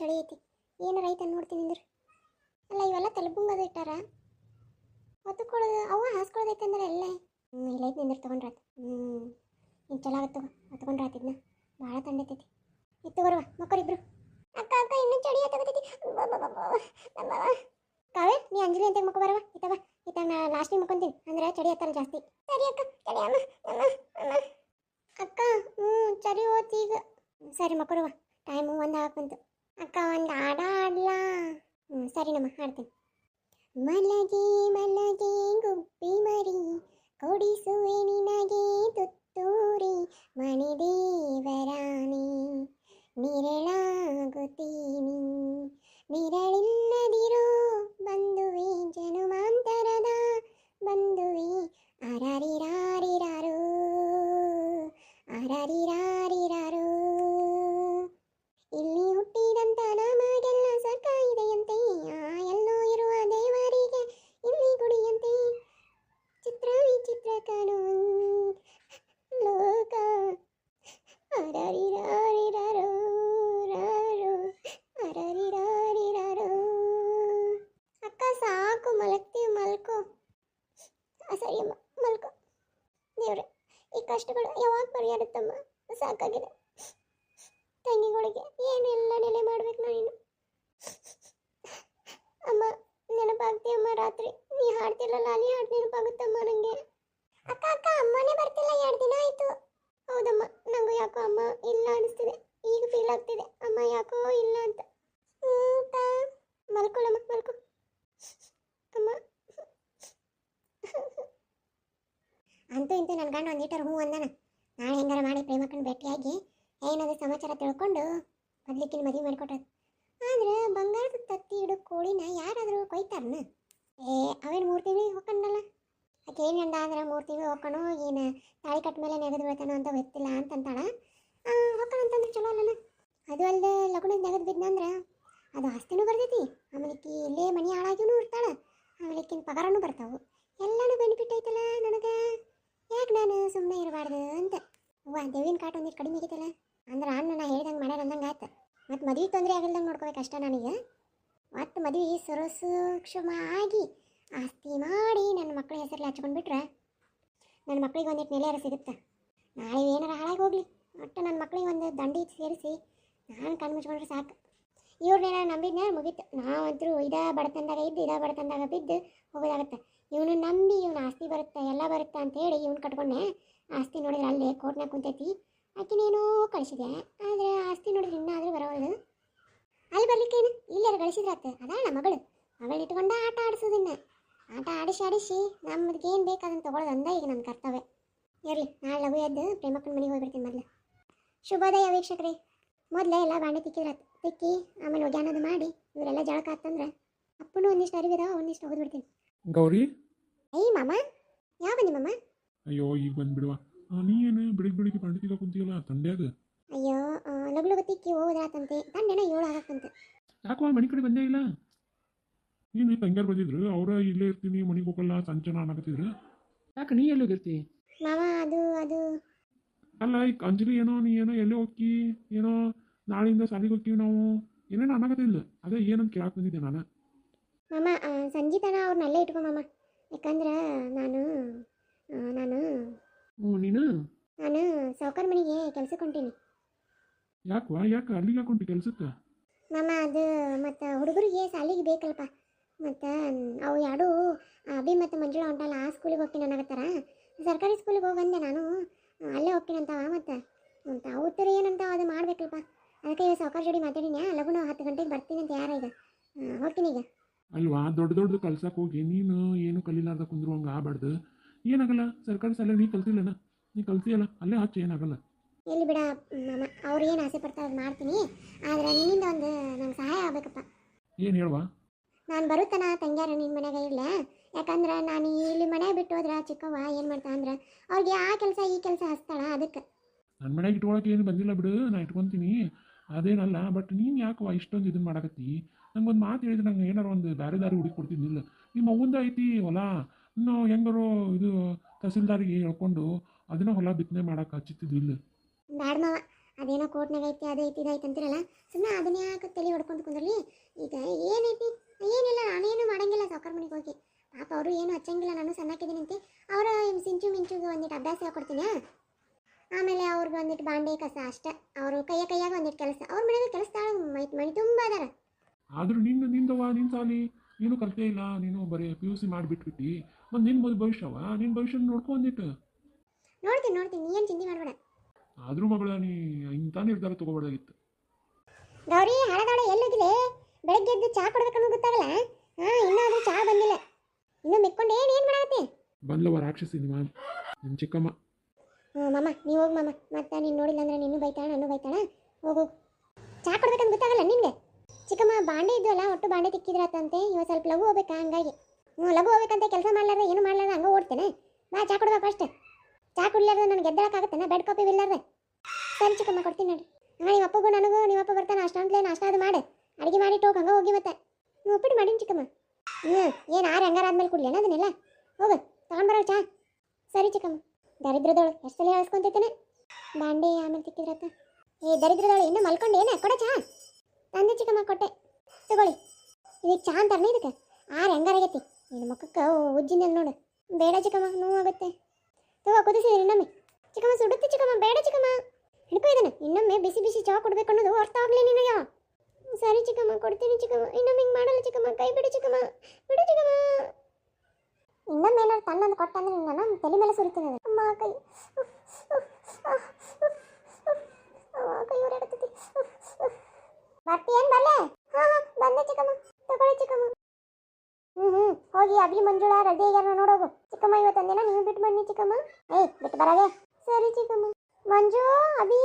ಚಳಿ ಐತಿ. ಏನಾರ ಐತೆ ನೋಡ್ತೀನಿ ಅಂದ್ರೆ. ಅಲ್ಲ ಇವೆಲ್ಲ ತಲೆಬುಂಗದು ಇಟ್ಟಾರ. ಹೊತ್ತುಕೊಳ್ಳೋದು ಅವ್ವ ಹಾಸ್ಕೊಳ್ಳೋದೈತೆ ಅಂದ್ರೆ ಎಲ್ಲೇ ಇಲ್ಲ ಐತೆ ನಿಂದ್ರೆ ತೊಗೊಂಡ್ರಾತ. ಇನ್ನು ಚಲೋ ಆಗತ್ತೆ ಹೊತ್ಕೊಂಡ್ರಾತಿದ್ನ. ಭಾಳ ತಂಡೈತೈತಿ. ಇತ್ತು ಬರುವ ಮಕ್ಕಳಿಬ್ರು. ಅಕ್ಕ ಅಕ್ಕ ಇನ್ನೂ ಚಳಿ ತಗೋತೈತಿ. ಕಾವೇ ನೀ ಅಂಜಲಿ ಅಂತ ಮಕ್ಕ ಬರವ ಇತ್ತವ ಇತ್ತ ನಾ ಲಾಸ್ಟಿಗೆ ಮಕ್ಕೊಂತೀನಿ ಅಂದ್ರೆ ಚಳಿ ಹತ್ತಲ್ಲ ಜಾಸ್ತಿ. ಸರಿ ಅಕ್ಕ ಚಳಿ ಅಮ್ಮ ಅಕ್ಕ ಚಳಿ ಹೋತ್ ಈಗ. ಸರಿ ಮಕ್ಕಳುವ ಟೈಮು ಒಂದು ಹಾಕಂತು. ಅಕ್ಕ ಒಂದು ಹಾಡ ಆಡ್ಲಾ? ಸರಿ ನಮ್ಮ ಹಾಡ್ತೀನಿ. ಮಲಗೆ ಮಲಗೆ ಗುಬ್ಬಿ ಮರಿ ಕೊಡಿಸುವೆ ನಿನಗೆ ತುತ್ತೂರಿ ಮನೆ ದೇವರಾಣಿ ನಿರಳಾಗುತ್ತೀನಿ ನಿರಳಿಲ್ಲದಿರೋ ಬಂಧುವೆ ಜನುಮಾಂತರದ ಬಂಧುವೆ ಅರಾರಿರಾರಿರಾರೋ ಅರಾರಿರಾರಿರಾರೋ. ಇಲ್ಲಿ ಹುಟ್ಟಿದಂತ ನಮಗೆಲ್ಲ ಸ್ವರ್ಗ ಇದೆಯಂತೆ, ಎಲ್ಲೋ ಇರುವ ದೇವರಿಗೆ ಇಲ್ಲಿ ಗುಡಿಯಂತೆ, ಚಿತ್ರ ವಿಚಿತ್ರ ಕಾಣೋ ಲೋಕ ಅರಾರಿರಾರಿರಾರೋ ರಾರೋ ಅರಾರಿರಾರಿರಾರೋ. ಅಕ್ಕ ಸಾಕು ಮಲಗ್ತೀವಿ ಮಲ್ಕೋ. ಸರಿ ಅಮ್ಮ ಮಲ್ಕೋ. ದೇವ್ರೆ ಈ ಕಷ್ಟಗಳು ಯಾವಾಗ ಪರಿಹಾರುತ್ತಮ್ಮ? ಸಾಕಾಗಿದೆ. ತಂಗಿಗಳಿಗೆ ಏನೆಲ್ಲ ನೆಲೆ ಮಾಡ್ಬೇಕು ನಾನು. ಅಮ್ಮ ನೆನಪಾಗ್ತೀಯಮ್ಮ ರಾತ್ರಿ ನೀ ಹಾಡ್ತಿರಲ್ಲ ಅಲ್ಲಿ ಹಾಡು ನೆನಪಾಗುತ್ತಮ್ಮ ನನಗೆ. ಅಕ್ಕ ಅಕ್ಕ ಅಮ್ಮನೇ ಬರ್ತಿಲ್ಲ 2 ದಿನ ಆಯ್ತು. ಹೌದಮ್ಮ ನಂಗೂ ಯಾಕೋ ಅಮ್ಮ ಇಲ್ಲ ಅನಿಸ್ತಿದೆ. ಈಗ ಫೀಲ್ ಆಗ್ತಿದೆ ಅಮ್ಮ ಯಾಕೋ ಇಲ್ಲ ಅಂತ. ಅಕ್ಕ ಮಲ್ಕೊಳ್ಳಮ್ಮ ಮಲ್ಕೊ ಅಮ್ಮ. ಅಂತೂ ಇಂತೂ ನನ್ನ ಗಂಡ ಒಂದು ಲೀಟರ್ ಹೂ ಅಂದಾನ. ನಾಳೆ ಹೆಂಗಾರ ಮಾಡಿ ಪ್ರೇಮಕ್ಕನ ಭೇಟಿಯಾಗಿ ಏನಾದರೂ ಸಮಾಚಾರ ತಿಳ್ಕೊಂಡು ಮೊದ್ಲಿಕ್ಕಿನ ಮದುವೆ ಮಾಡಿಕೊಟ್ಟದು. ಆದ್ರೆ ಬಂಗಾರದ ತತ್ತಿ ಇಡೋ ಕೋಳಿನ ಯಾರಾದರೂ ಕೊಯ್ತಾರನ? ಅವೇನು 3 ತಿಂಗಳಿಗೆ ಹೋಗ್ಕಂಡಲ್ಲ. ಆಕೆ ಏನು ಗಂಡ ಅಂದ್ರೆ 3 ತಿಂಗಳು ಹೋಗ್ಕಣೋ ಏನು ತಾಳಿ ಕಟ್ಟ ಮೇಲೆ ನೆಗದು ಬೀಳ್ತಾನೋ ಅಂತ ಗೊತ್ತಿಲ್ಲ ಅಂತಂತಾಳ. ಹೋಗ್ಕಣ ಅಂತಂದ್ರೆ ಚಲೋ ಅಲ್ಲನ. ಅದು ಅಲ್ಲದೆ ಲಗ್ನದ ನೆಗದು ಬಿದ್ದಂದ್ರೆ ಅದು ಆಸ್ತಿನೂ ಬರ್ತೈತಿ, ಆಮೇಲೆ ಇಲ್ಲೇ ಮನೆ ಹಾಳಾಗಿನೂ ಇರ್ತಾಳೆ, ಆಮೇಲೆ ಪಗಾರನೂ ಬರ್ತಾವೆ. ಎಲ್ಲನೂ ಬೆನಿಫಿಟ್ ಐತಲ್ಲ ನನಗೆ. ಯಾಕೆ ನಾನು ಸುಮ್ಮನೆ ಇರಬಾರ್ದು ಅಂತ. ದೇವಿನ ಕಾಟ ಒಂದಿಟ್ಟು ಕಡಿಮೆ ಆಗೈತಲ್ಲ ಅಂದ್ರೆ ನಾ ಹೇಳ್ದಂಗೆ ಮಾಡ್ಯಾರ ಅಂದಂಗೆ ಆಯ್ತು. ಮತ್ತು ಮದುವೆ ತೊಂದರೆ ಆಗಿಲ್ದಂಗೆ ನೋಡ್ಕೋಬೇಕು ಅಷ್ಟ ನನಗೆ. ಮತ್ತು ಮದುವೆ ಸೂಕ್ಷ್ಮ ಆಗಿ ಆಸ್ತಿ ಮಾಡಿ ನನ್ನ ಮಕ್ಕಳ ಹೆಸರಲ್ಲಿ ಹಚ್ಕೊಂಡ್ಬಿಟ್ರೆ ನನ್ನ ಮಕ್ಕಳಿಗೆ ಒಂದಿಟ್ಟು ನೆಲೆಯಾರ ಸಿಗುತ್ತೆ. ನಾಳೆ ಏನಾರ ಹಾಳಾಗಿ ಹೋಗಲಿ ಒಟ್ಟು ನನ್ನ ಮಕ್ಕಳಿಗೆ ಒಂದು ದಂಡಿ ಸೇರಿಸಿ ನಾನು ಕಣ್ಣು ಮುಚ್ಕೊಂಡ್ರೆ ಸಾಕು. ಇವ್ರನ್ನೇನಾರು ನಂಬಿದ್ನ ಮುಗೀತು. ನಾವಂತರೂ ಇದೇ ಬಡತನದಾಗ ಬಡತನದಾಗ ಬಿದ್ದು ಹೋಗೋದಾಗತ್ತೆ. ಇವನು ನಂಬಿ ಇವನು ಆಸ್ತಿ ಬರುತ್ತೆ ಎಲ್ಲ ಬರುತ್ತೆ ಅಂತೇಳಿ ಇವ್ನು ಕಟ್ಕೊಂಡೆ. ಆಸ್ತಿ ನೋಡಿದ್ರೆ ಅಲ್ಲೇ ಕೋರ್ಟ್ನಾಗ ಕುಂತೈತಿ. ಆಕಿನೇನೋ ಕಳಿಸಿದೆ, ಆದರೆ ಆಸ್ತಿ ನೋಡಿದ್ರೆ ಇನ್ನಾದರೂ ಬರೋದು. ಅಲ್ಲಿ ಬರ್ಲಿಕ್ಕೇನು ಇಲ್ಲಾರು ಗಳಿಸಿದ್ರಾತ. ಅದಾಳ ಮಗಳು ಇಟ್ಕೊಂಡು ಆಟ ಆಡಿಸೋದನ್ನ. ಆಟ ಆಡಿಸಿ ನಮ್ಮದಕ್ಕೆ ಏನು ಬೇಕು ಅದನ್ನು ತೊಗೊಳೋದು ಅಂದ ಈಗ ನನ್ನ ಕರ್ತವ್ಯ. ಇರಲಿ ನಾಳೆ ಲಘು ಎದ್ದು ಪ್ರೇಮಕ್ಕನ ಮನೆಗೆ ಹೋಗ್ಬಿಡ್ತೀನಿ ಮೊದಲು. ಶುಭೋದಯ ವೀಕ್ಷಕರೇ. ಮೊದಲೇ ಎಲ್ಲ ಬಾಂಡೆ ತಿಕ್ಕಿ ಆಮೇಲೆ ಒಗ್ಯಾನದು ಮಾಡಿ ಇವರೆಲ್ಲ ಜಳಕ ಆತಂದ್ರೆ ಅಪ್ಪನೂ ಒಂದಿಷ್ಟು ಅರಿವಿದ ಒಂದಿಷ್ಟು ಹೋಗ್ಬಿಡ್ತೀನಿ. ಗೌರಿ ಮಾಮ ಯಾವ ಬನ್ನಿ ಮಾಮ? ಅಯ್ಯೋ ಈಗ ಬಂದ್ಬಿಡುವ. ನೀ ಏನು ಬೆಳಿಗ್ಗೆ ಬಾಂಡೆ ತಿಕ್ಕ ಕುಂತೀಯಲ್ಲ ತಂಡ್ಯಾಗ? ಅಯ್ಯೋ ಲಗು ತಿಕ್ಕಿ ಹೋಗೋದಾತಂತೆ. ತಂಡೆನ 7 ಆಗಕ್ಕಂತೆ. ಯಾಕೋ ಮನೆ ಕಡೆ ಬಂದೇ ಇಲ್ಲ? ನೀನು ತಂಗ್ಯಾರು ಬಂದಿದ್ರು ಅವರ ಇಲ್ಲೇ ಇರ್ತೀನಿ ಮನೆಗೆ ಹೋಗಲ್ಲ ಸಂಚನ ಅನ್ನಕತ್ತಿದ್ರು. ಯಾಕೆ ನೀ ಎಲ್ಲಿ ಹೋಗಿರ್ತಿ? ಮಾಮ ಅದು ಅಲ್ಲ ಈಗ ಅಂಜಲಿ ನೀ ಎಲ್ಲೇ ಹೋಗಿ ನಾಳಿಂದ ಸಾಲಿಗೆ ಹೋಗ್ತೀವಿ ನಾವು ಏನೇನು ಅನ್ನಕತ್ತಿಲ್ಲ. ಅದೇ ಏನಂತ ಕೇಳಕ್ಕೆ ಬಂದಿದ್ದೆ ನಾನು. ಮಾಮ ಸಂಜೀತನ ಅವ್ರನ್ನೆಲ್ಲ ಇಟ್ಕೊ ಮಾಮ. ಯಾಕಂದ್ರೆ ನಾನು ನೀನು ಸಾವುಕಾರ ಮನೆಗೆ ಕೆಲ್ಸಕ್ಕೆ ಹೊಂಟೀನಿ. ಯಾಕೆ ಅಲ್ಲಿಗೆ ಹಾಕೊಂಡಿ ಕೆಲ್ಸಕ್ಕೆ? ಮಾಮ ಅದು ಮತ್ತು ಹುಡುಗರಿಗೆ ಸಾಲಿಗೆ ಬೇಕಲ್ಪ. ಮತ್ತು ಅವು ಎರಡು ಅಭಿ ಮತ್ತು ಮಂಜುಳಾ ಹೊಂಟಲ್ಲ ಆ ಸ್ಕೂಲಿಗೆ ಹೋಗ್ತೀನಿ ಅನ್ನಕತ್ತಾರ. ಸರ್ಕಾರಿ ಸ್ಕೂಲಿಗೆ ಹೋಗಿ ಬಂದೆ ನಾನು. ಅಲ್ಲೇ ಹೋಗ್ತೀನಿ ಅಂತವ. ಮತ್ತು ಉತ್ತರ ಏನಂತ ಅದು ಮಾಡಬೇಕಲ್ಪ. ಅದಕ್ಕೆ ಈಗ ಸಾವುಕಾರ ಜೋಡಿ ಮಾತಾಡಿನಿ. ಲಗುನ 10 ಗಂಟೆಗೆ ಬರ್ತೀನಿ ಅಂತ ಯಾರ ಈಗ ಹೋಗ್ತೀನಿ ಈಗ. ಅಲ್ವಾ ದೊಡ್ಡ ಕಲ್ಸಕ್ಕೆ ಹೋಗಿ ನೀನು ಏನು ಕಲೀಲಾರ್ದ ಕುಂದ್ರು ಆಗ್ಬಾರ್ದು. ಏನಾಗಲ್ಲ ಸರ್ಕಾರಿ ಶಾಲೆ ನೀ ಕಲ್ತಿಲ್ಲನ, ನೀ ಕಲ್ತಿಯಲ್ಲ ಅಲ್ಲೇ ಹಚ್ಚು ಏನಾಗಲ್ಲ. ಎಲ್ಲಿ ಬಿಡ ಮಾಮ, ಅವ್ರು ಏನು ಆಸೆ ಪಡ್ತಾರೆ ಅದು ಮಾಡ್ತೀನಿ. ಆದರೆ ನಿನ್ನಿಂದ ಒಂದು ನಂಗೆ ಸಹಾಯ ಆಗಬೇಕಪ್ಪ. ಏನು ಹೇಳುವ? ನಾನು ಬರುತ್ತಾನ ತಂಗ್ಯಾರ ನಿನ್ನ ಮನೆಗೆ ಇರಲಿ. ಯಾಕಂದ್ರೆ ನಾನು ಇಲ್ಲಿ ಮನೆ ಬಿಟ್ಟು ಹೋದ್ರೆ ಚಿಕ್ಕವ್ವ ಏನು ಮಾಡ್ತಾ ಅಂದ್ರೆ ಅವ್ರಿಗೆ ಆ ಕೆಲಸ ಈ ಕೆಲಸ ಹಚ್ತಾಳ. ಅದಕ್ಕೆ ನನ್ನ ಮನೆಗೆ ಇಟ್ಕೊಳಕ್ಕೆ ಏನು ಬಂದಿಲ್ಲ ಬಿಡು, ನಾ ಇಟ್ಕೊತೀನಿ ಅದೇನಲ್ಲ. ಬಟ್ ನೀನು ಯಾಕವ ಇಷ್ಟೊಂದು ಇದನ್ನು ಮಾಡಕತ್ತಿ? ನಂಗೊಂದು ಮಾತು ಹೇಳಿದ್ರೆ ನಂಗೆ ಏನಾರು ಒಂದು ಬೇರೆ ದಾರಿ ಹುಡುಕಿ ಕೊಡ್ತಿದ್ದಿಲ್ಲ. ನಿಮ್ಮ ಅವ್ವಂದು ಐತಿ ಹೊಲ, ನಾವು ಹೆಂಗಾರು ಇದು ತಹಸೀಲ್ದಾರಿಗೆ ಹೇಳ್ಕೊಂಡು ಅದನ್ನ ಹೊಲ ಬಿತ್ತನೆ ಮಾಡಕ್ಕೆ ಹಚ್ಚಿತ್ತಿದ್ದಿಲ್ಲ. ಬ್ಯಾಡ ಮಾವ, ಅದೇನೋ ಕೋರ್ಟ್ನಾಗ ಐತಿ ಅದು ಐತಿ ಇದೈತಿ ಅಂತಿರಲ್ಲ, ಸುಮ್ಮನೆ ಅದನ್ನ ಯಾಕೆ ತಲೆ ಹೊಡ್ಕೊಂಡು ಕುಂದ್ರಲಿ. ಈಗ ಏನೈತಿ, ಏನಿಲ್ಲ, ನಾನೇನು ಮಾಡಂಗಿಲ್ಲ ಸಾವ್ಕಾರ ಮನೆಗೆ ಹೋಗಿ. ಪಾಪ ಅವರು ಏನು ಹಚ್ಚಂಗಿಲ್ಲ, ನಾನು ಸಣ್ಣಕ್ಕಿದ್ದೀನಂತೆ. ಅವರ ಸಿಂಚು ಮಿಂಚುಗೆ ಒಂದಿಟ್ಟು ಅಭ್ಯಾಸ ಹೇಳ್ಕೊಡ್ತೀನಿ. ಆಮೇಲೆ ಅವ್ರಿಗೆ ಒಂದಿಟ್ಟು ಬಾಂಡೆ ಕಸ ಅಷ್ಟೇ, ಅವರು ಕೈಯಾಗ ಒಂದಿಟ್ಟು ಕೆಲಸ. ಅವ್ರ ಮನೆಗೆ ಕೆಲಸದಾಳ ಮಣಿ ತುಂಬ ಅದಾರ. ಆದ್ರೂ ನಿಂದವ ನಿನ್ನ ಸಾಲಿ ನೀನು ಕಲ್ತೇ ಇಲ್ಲ, ನೀನು ಬರೀ PUC ಮಾಡಿಬಿಟ್ಬಿಟ್ಟು. ಮತ್ತು ನಿನ್ನ ಭವಿಷ್ಯವ, ನಿನ್ನ ಭವಿಷ್ಯ ನೋಡ್ಕೊಂಡಿಟ್ಟು. ನೋಡ್ತೀನಿ ನೀ ಏನು ಚಿಂತೆ ಮಾಡಬೇಡ. ಆದ್ರೂ ಮಗಳ ನೀ ಇಂಥ ನಿರ್ಧಾರ ತಗೋಬಾರ್ದಾಗಿತ್ತು. ಗೌರಿ ಹಾಳದಾಳೆ ಎಲ್ಲೋಗಿಲೆ? ಬೆಳಗ್ಗೆ ಎದ್ದು ಚಹಾ ಕೊಡ್ಬೇಕನ್ನೋ ಗೊತ್ತಾಗಲ್ಲ. ಇನ್ನೂ ಚಹಾ ಬಂದಿಲ್ಲ, ಇನ್ನೂ ಮೆಕ್ಕೊಂಡು ಏನು ಮಾಡಾಕತ್ತಿ? ಬಂದ್ಲವ ರಾಕ್ಷಸಿ ನಿಮ್ಮ ಚಿಕ್ಕಮ್ಮ. ಮಾಮ ನೀವು ಹೋಗಿ ಮಾಮ, ಮತ್ತೆ ನೀನು ನೋಡಿಲ್ಲ ಅಂದ್ರೆ ನಿನ್ನೂ ಬೈತಾಳ ನಾನು ಬೈತಾಳ. ಹೋಗು, ಚಹಾ ಕೊಡ್ಬೇಕಂತ ಗೊತ್ತಾಗಲ್ಲ ನಿನಗೆ? ಚಿಕ್ಕಮ್ಮ ಬಾಂಡೆ ಇದ್ವಲ್ಲ, ಒಟ್ಟು ಬಾಂಡೆ ತಿಕ್ಕಿದ್ರಾತಂತೆ. ಇವಾಗ ಸ್ವಲ್ಪ ಲಘು ಹೋಗ್ಬೇಕಾ, ಹಂಗಾಗಿ ಲಘು ಹೋಗ್ಬೇಕಂತ ಕೆಲಸ ಮಾಡ್ಲಾರ್ದೆ ಏನು ಮಾಡ್ಲಾರ್ದೆ ಹಂಗೆ ಓಡ್ತೇನೆ. ಬಾ ಚಹಾ ಕೊಡ್ಬೇಕು ಅಷ್ಟೇ. ಚಹಾ ಕುಡ್ಲಾರ್ದೆ ನನಗೆ ಎದ್ದೇಳಕ್ಕಾಗತ್ತೇನೆ, ಬೆಡ್ ಕಾಪಿ ಬಿಲ್ಲಾರ್ದೆ. ಸರಿ ಚಿಕ್ಕಮ್ಮ, ಕೊಡ್ತೀನಿ ನೋಡಿ. ನಿಮ್ಮ ಅಪ್ಪಗೂ ನನಗೂ, ನಿಮ್ಮ ಅಪ್ಪ ಬರ್ತಾನೆ ಅಷ್ಟೊಂದ್ಲೇ ನಾಷ್ಟ ಅದು ಮಾಡಿ ಅಡುಗೆ ಮಾಡಿಟ್ಟು ಹೋಗಿ ಹಂಗೆ ಹೋಗಿ. ಮತ್ತೆ ನೀವು ಉಪ್ಪಿಟ್ಟು ಮಾಡೀನಿ ಚಿಕ್ಕಮ್ಮ. ಏನು ಹಂಗಾರ ಆದ್ಮೇಲೆ ಕುಡ್ಲೇನ ಅದನ್ನೆಲ್ಲ? ಹೋಗು ತಗೊಂಡ್ಬರೋ ಚಹಾ. ಸರಿ ಚಿಕ್ಕಮ್ಮ. ದರಿದ್ರದವಳು ಎಷ್ಟು ಸಲ ಹೇಳ್ಸ್ಕೊಂತೈತೇನೆ, ಬಾಂಡೆ ಆಮೇಲೆ ತಿಕ್ಕಿದ್ರತ್ತ. ದರಿದ್ರದವಳು ಇನ್ನೂ ಮಲ್ಕೊಂಡೇನೆ, ಕೊಡ ಚಹಾ. ತಂದೆ ಚಿಕ್ಕಮ್ಮ, ಕೊಟ್ಟೆ ತಗೊಳ್ಳಿ. ಇದಕ್ಕೆ ಚಹಾ ಅಂತಾರನೇ ಇದಕ್ಕೆ? ಹೆಂಗಾರಾಗೈತಿ ನಿನ್ನ ಮಕ್ಕಕ್ಕೆ ಉಜ್ಜಿನ ನೋಡು. ಬೇಡ ಚಿಕ್ಕಮ್ಮ, ನೋವಾಗುತ್ತೆ. ತಗೋ ಕುದಿಸಿದ್ರಿ ಇನ್ನೊಮ್ಮೆ. ಚಿಕ್ಕಮ್ಮ ಸುಡುತ್ತೆ ಚಿಕ್ಕಮ್ಮ, ಬೇಡ ಚಿಕ್ಕಮ್ಮ. ಹಿಡ್ಕೊ ಇದನ್ನ, ಇನ್ನೊಮ್ಮೆ ಬಿಸಿ ಬಿಸಿ ಚಹಾ ಕೊಡ್ಬೇಕು ಅನ್ನೋದು ಅರ್ಥ ಆಗಲಿ ನಿನಗೆ. ಸರಿ ಚಿಕ್ಕಮ್ಮ, ಕೊಡ್ತೀನಿ ಚಿಕ್ಕಮ್ಮ. ಇನ್ನೊಮ್ಮೆ ಹಿಂಗೆ ಮಾಡಲ್ಲ ಚಿಕ್ಕಮ್ಮ, ಕೈ ಬಿಡು ಚಿಕ್ಕಮ್ಮ, ಬಿಡು ಚಿಕ್ಕಮ್ಮ. ಇನ್ನೊಮ್ಮೆ ಏನಾದ್ರು ತಣ್ಣೊಂದು ಕೊಟ್ಟಂದ್ರೆ ನಾನು ತಲೆ ಮೇಲೆ ಸುರಿತೀನಿ. ಅಮ್ಮ ಕೈ ಕೈ ಹೊರಗತ್ತೈತಿ. ಬರ್ತೀಯೇನು ಬಲ್ಲೆ? ಬಂದೆ ಚಿಕ್ಕಮ್ಮ, ತಗೊಳ್ಳಿ ಚಿಕ್ಕಮ್ಮ. ಹೋಗಿ ಅಭಿ ಮಂಜುಳಾ ರೆಡಿ ಆಗ್ಯಾರ ನೋಡೋಗು. ಚಿಕ್ಕಮ್ಮ ಇವತ್ತಂದಿನ ನೀವು ಬಿಟ್ಟು ಬನ್ನಿ ಚಿಕ್ಕಮ್ಮ. ಬಿಟ್ಟು ಬರಾಗೆ. ಸರಿ ಚಿಕ್ಕಮ್ಮ. ಮಂಜು, ಅಭಿ